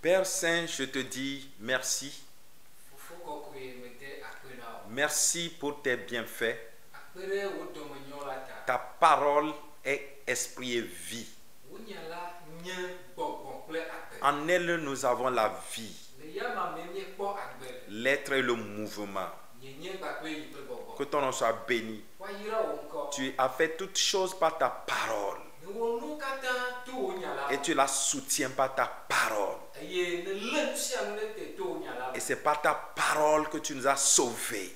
Père Saint, je te dis merci. Merci pour tes bienfaits. Ta parole est esprit et vie. En elle, nous avons la vie. L'être et le mouvement. Que ton nom soit béni. Tu as fait toutes choses par ta parole. Et tu la soutiens par ta parole. Et c'est par ta parole que tu nous as sauvés.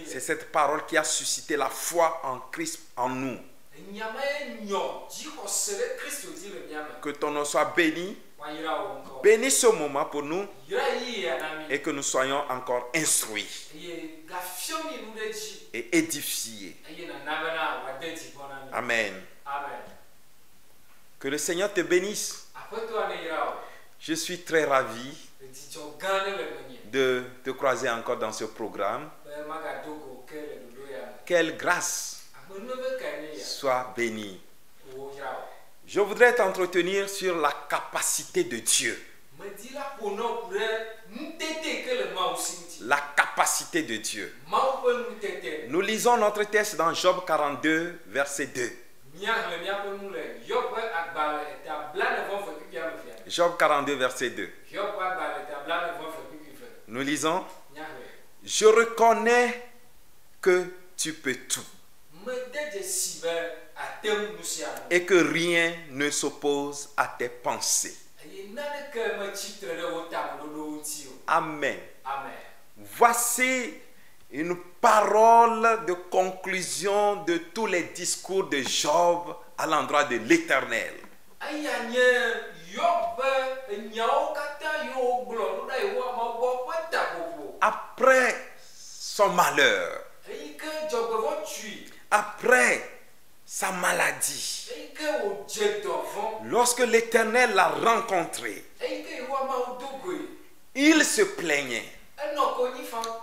C'est cette parole qui a suscité la foi en Christ en nous. Que ton nom soit béni. Bénis ce moment pour nous et que nous soyons encore instruits et édifiés. Amen. Que le Seigneur te bénisse. Je suis très ravi de te croiser encore dans ce programme. Quelle grâce soit bénie. Je voudrais t'entretenir sur la capacité de Dieu. La capacité de Dieu. Nous lisons notre texte dans Job 42, verset 2. Job 42, verset 2. Nous lisons: je reconnais que tu peux tout et que rien ne s'oppose à tes pensées. Amen. Voici une parole de conclusion de tous les discours de Job à l'endroit de l'Éternel. Après son malheur, après sa maladie, lorsque l'Éternel l'a rencontré, il se plaignait.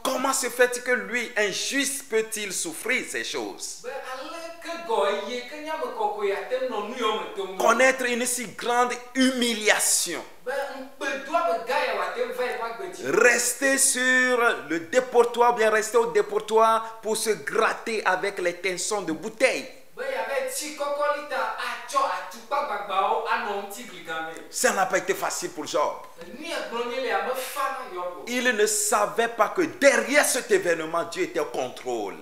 Comment se fait-il que lui, un juste, peut-il souffrir ces choses? Connaître une si grande humiliation. Rester sur le dépotoir, bien rester au dépotoir pour se gratter avec les tensons de bouteilles. Ça n'a pas été facile pour Job. Il ne savait pas que derrière cet événement, Dieu était au contrôle.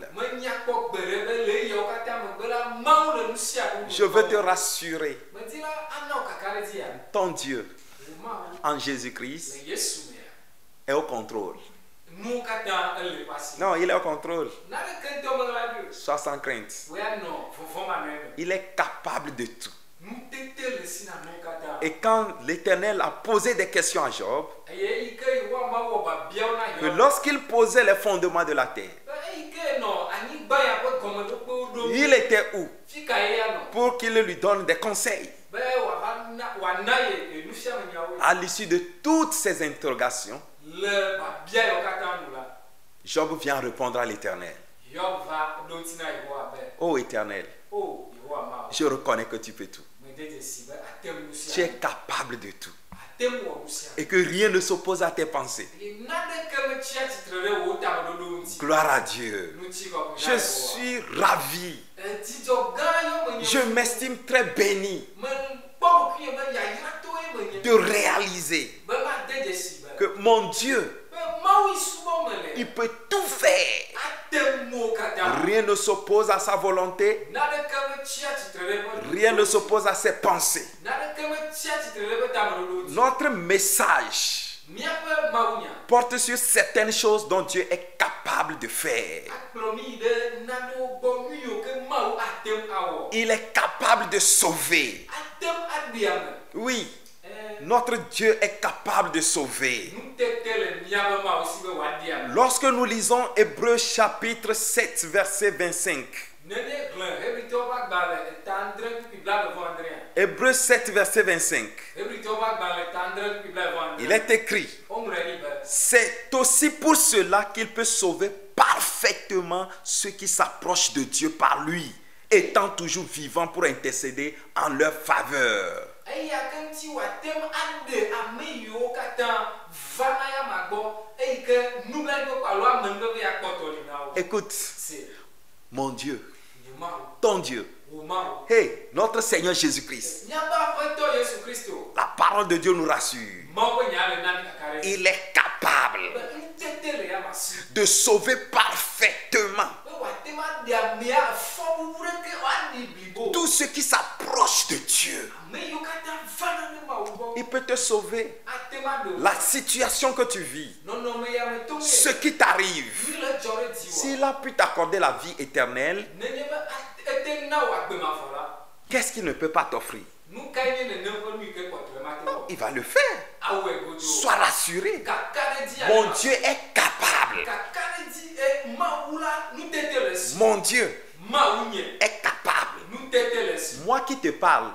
Je veux te rassurer. Ton Dieu, en Jésus-Christ, est au contrôle. Non, il est au contrôle. Sois sans crainte. Il est capable de tout. Et quand l'Éternel a posé des questions à Job, que lorsqu'il posait les fondements de la terre, il était où pour qu'il lui donne des conseils? À l'issue de toutes ces interrogations, Job vient répondre à l'Éternel. Ô Éternel, je reconnais que tu peux tout. Tu es capable de tout. Et que rien ne s'oppose à tes pensées. Gloire à Dieu. Je suis ravi. Je m'estime très béni de réaliser que mon Dieu, il peut tout faire. Rien ne s'oppose à sa volonté. Rien ne s'oppose à ses pensées. Notre message porte sur certaines choses dont Dieu est capable de faire. Il est capable de sauver. Oui, notre Dieu est capable de sauver. Lorsque nous lisons Hébreux chapitre 7, verset 25. Hébreux 7, verset 25. Il est écrit: c'est aussi pour cela qu'il peut sauver parfaitement ceux qui s'approchent de Dieu par lui, étant toujours vivant pour intercéder en leur faveur. Écoute, mon Dieu, ton Dieu, hey, notre Seigneur Jésus-Christ, la parole de Dieu nous rassure. Il est capable de sauver parfaitement tous ceux qui s'approchent de Dieu. Il peut te sauver. La situation que tu vis, ce qui t'arrive, s'il a pu t'accorder la vie éternelle, qu'est-ce qu'il ne peut pas t'offrir? Il va le faire. Sois rassuré. Mon Dieu est capable. Mon Dieu est capable. Moi qui te parle,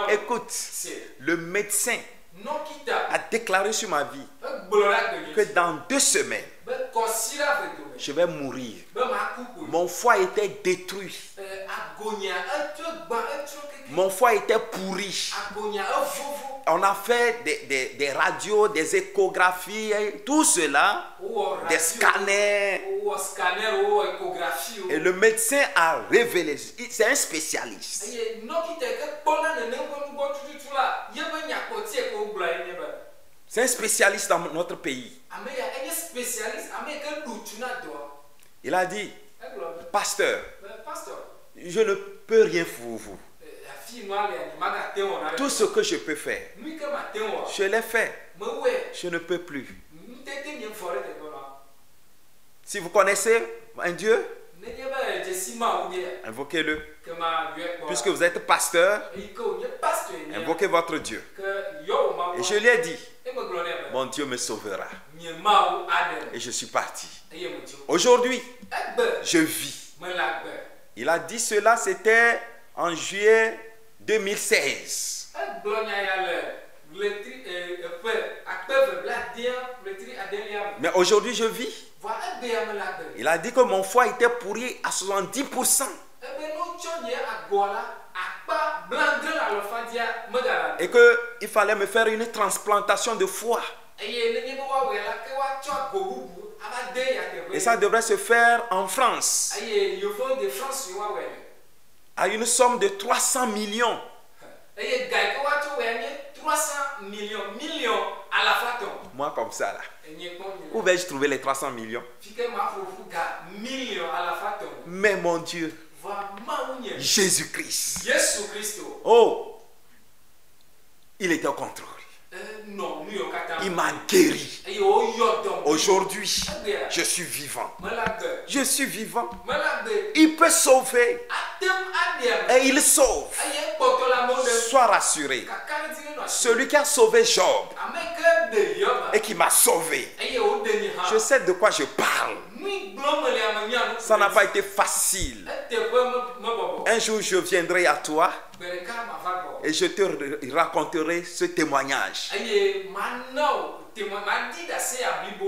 écoute, le médecin a déclaré sur ma vie que dans 2 semaines, je vais mourir. Mon foie était détruit. Mon foie était pourri. On a fait des radios, des échographies, tout cela, des scanners. Et le médecin a révélé, c'est un spécialiste. C'est un spécialiste dans notre pays. Il a dit, pasteur, je ne peux rien pour vous. Tout ce que je peux faire, je l'ai fait. Je ne peux plus. Si vous connaissez un Dieu, invoquez-le. Puisque vous êtes pasteur, invoquez votre Dieu. Et je lui ai dit, mon Dieu me sauvera. Et je suis parti. Aujourd'hui, je vis. Il a dit cela, c'était en juillet 2016. Mais aujourd'hui, je vis. Il a dit que mon foie était pourri à 70%. Et qu'il fallait me faire une transplantation de foie. Et ça devrait se faire en France. À une somme de 300 millions. Moi comme ça là. Où vais-je trouver les 300 millions? Mais mon Dieu, Jésus-Christ, oh, il était au contrôle. Il m'a guéri. Aujourd'hui, je suis vivant. Je suis vivant. Il peut sauver. Et il sauve. Sois rassuré. Celui qui a sauvé Job et qui m'a sauvé, je sais de quoi je parle. Ça n'a pas été facile. Un jour, je viendrai à toi et je te raconterai ce témoignage.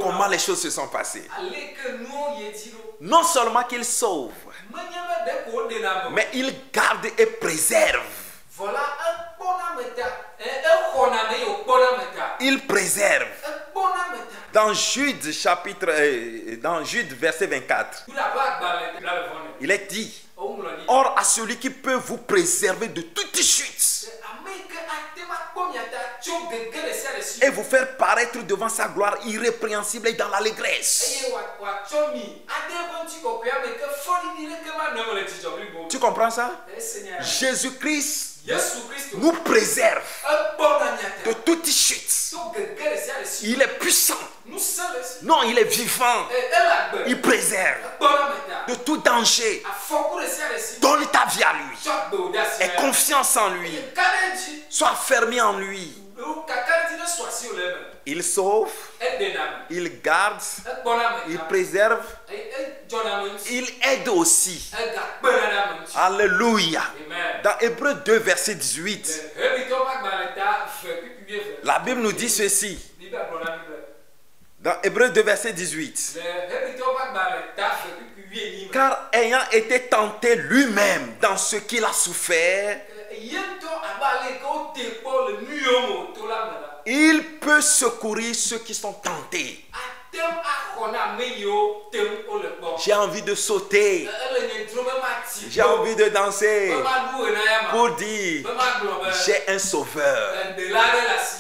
Comment les choses se sont passées. Non seulement qu'il sauve, mais il garde et préserve. Il préserve. Dans Jude chapitre, dans Jude verset 24, il est dit, or à celui qui peut vous préserver de toute chute et vous faire paraître devant sa gloire irrépréhensible et dans l'allégresse. Tu comprends ça? Jésus-Christ nous préserve de toute chute. Il est puissant. Non, il est vivant. Il préserve de tout danger. Donne ta vie à lui. Aie confiance en lui. Sois fermé en lui. Il sauve, il garde, il préserve, il aide aussi. Alléluia. Dans Hébreux 2, verset 18, la Bible nous dit ceci. Dans Hébreux 2, verset 18. Car ayant été tenté lui-même dans ce qu'il a souffert, il peut secourir ceux qui sont tentés. J'ai envie de sauter. J'ai envie de danser pour dire, j'ai un sauveur.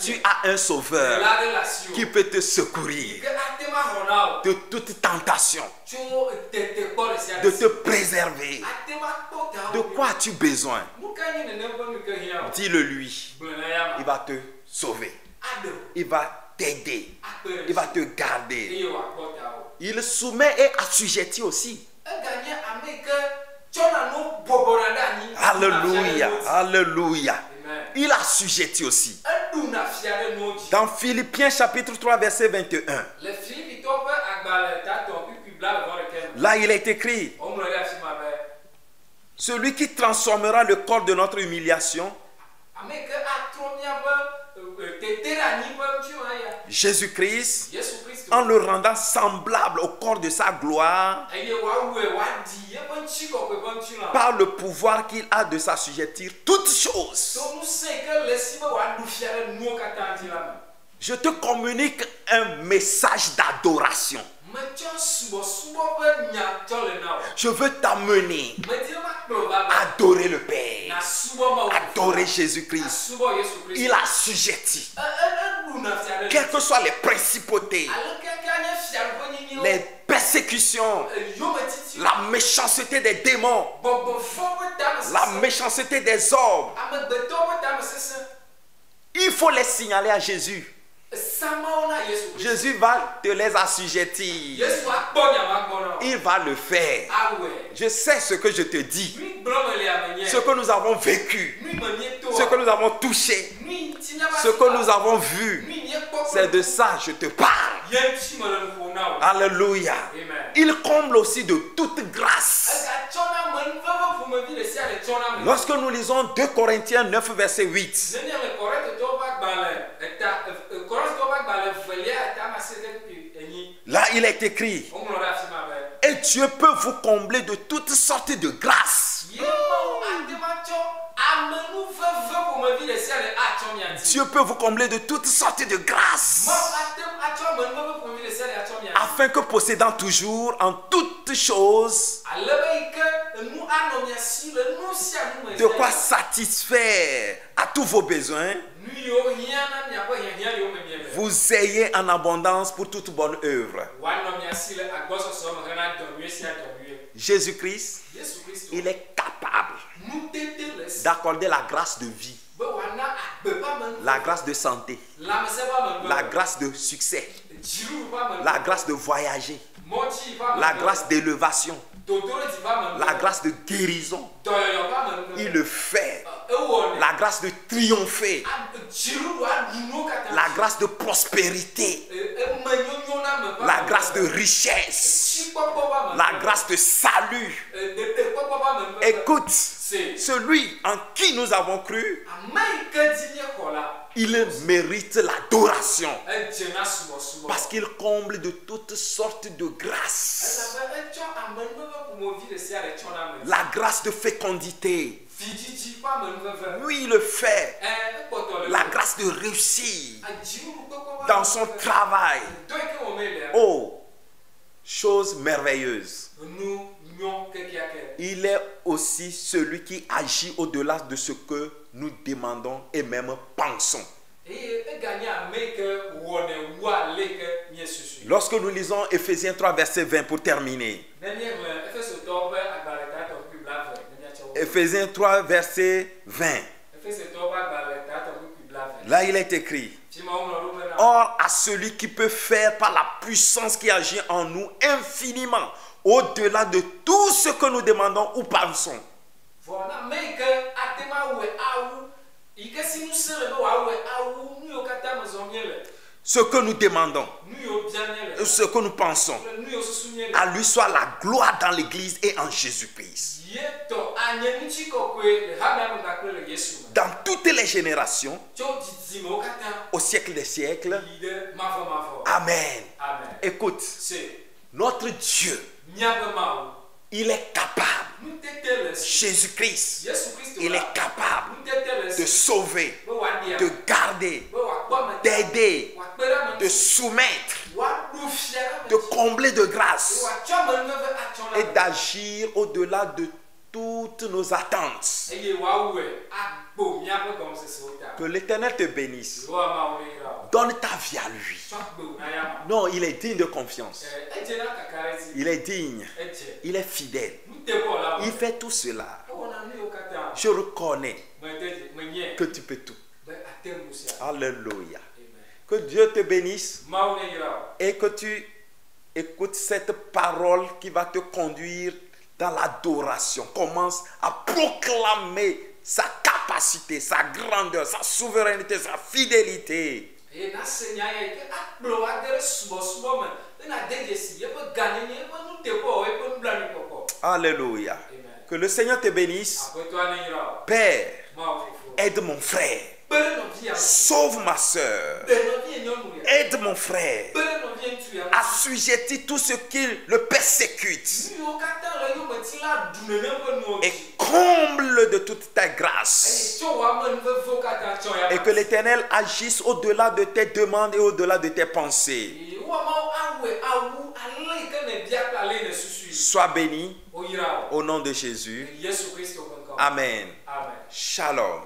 Tu as un sauveur qui peut te secourir de toute tentation, de te préserver. De quoi as-tu besoin? Dis-le lui. Il va te sauver. Il va t'aider. Il va te garder. Il soumet et assujettit aussi. Alléluia. Alléluia. Il assujettit aussi. Dans Philippiens chapitre 3 verset 21. Là il est écrit: celui qui transformera le corps de notre humiliation, Jésus-Christ, en le rendant semblable au corps de sa gloire, par le pouvoir qu'il a de s'assujettir toutes choses. Je te communique un message d'adoration. Je veux t'amener à adorer le Père, adorer Jésus-Christ. Il a assujetti. Quelles que soient les principautés, les persécutions, la méchanceté des démons, la méchanceté des hommes, il faut les signaler à Jésus. Jésus va te les assujettir. Il va le faire. Je sais ce que je te dis. Ce que nous avons vécu, ce que nous avons touché, ce que nous avons vu, c'est de ça je te parle. Alléluia. Il comble aussi de toute grâce. Lorsque nous lisons 2 Corinthiens 9 verset 8, là il est écrit: et Dieu peut vous combler de toutes sortes de grâces. Dieu peut vous combler de toutes sortes de grâces, afin que possédant toujours en toutes choses de quoi satisfaire à tous vos besoins, vous ayez en abondance pour toute bonne œuvre. Jésus-Christ, il est capable d'accorder la grâce de vie, la grâce de santé, la grâce de succès, la grâce de voyager, la grâce d'élévation, la grâce de guérison. Il le fait. La grâce de triompher, la grâce de prospérité, la grâce de richesse, la grâce de salut. Écoute, celui en qui nous avons cru, il mérite l'adoration parce qu'il comble de toutes sortes de grâces. La grâce de fécondité, lui il le fait. La grâce de réussir dans son travail. Oh, chose merveilleuse. Il est aussi celui qui agit au-delà de ce que nous demandons et même pensons. Lorsque nous lisons Ephésiens 3 verset 20 pour terminer. Ephésiens 3 verset 20. Là il est écrit: or à celui qui peut faire par la puissance qui agit en nous infiniment au-delà de tout ce que nous demandons ou pensons. Ce que nous demandons, ce que nous pensons, à lui soit la gloire dans l'Église et en Jésus-Christ. Dans toutes les générations, au siècle des siècles. Amen. Écoute, notre Dieu Il est capable. Jésus-Christ, il est capable de sauver, de garder, d'aider, de soumettre, de combler de grâce et d'agir au-delà de toutes nos attentes. Que l'Éternel te bénisse. Donne ta vie à lui. Non, il est digne de confiance. Il est digne. Il est fidèle. Il fait tout cela. Je reconnais que tu peux tout. Alléluia. Que Dieu te bénisse et que tu écoutes cette parole qui va te conduire dans l'adoration. Commence à proclamer sa capacité, sa grandeur, sa souveraineté, sa fidélité. Alléluia. Que le Seigneur te bénisse. Père, aide mon frère. Sauve ma soeur. Aide mon frère. Assujettis tout ce qui le persécute. Et comble de toute ta grâce. Et que l'Éternel agisse au-delà de tes demandes et au-delà de tes pensées. Sois béni au nom de Jésus. Amen. Shalom.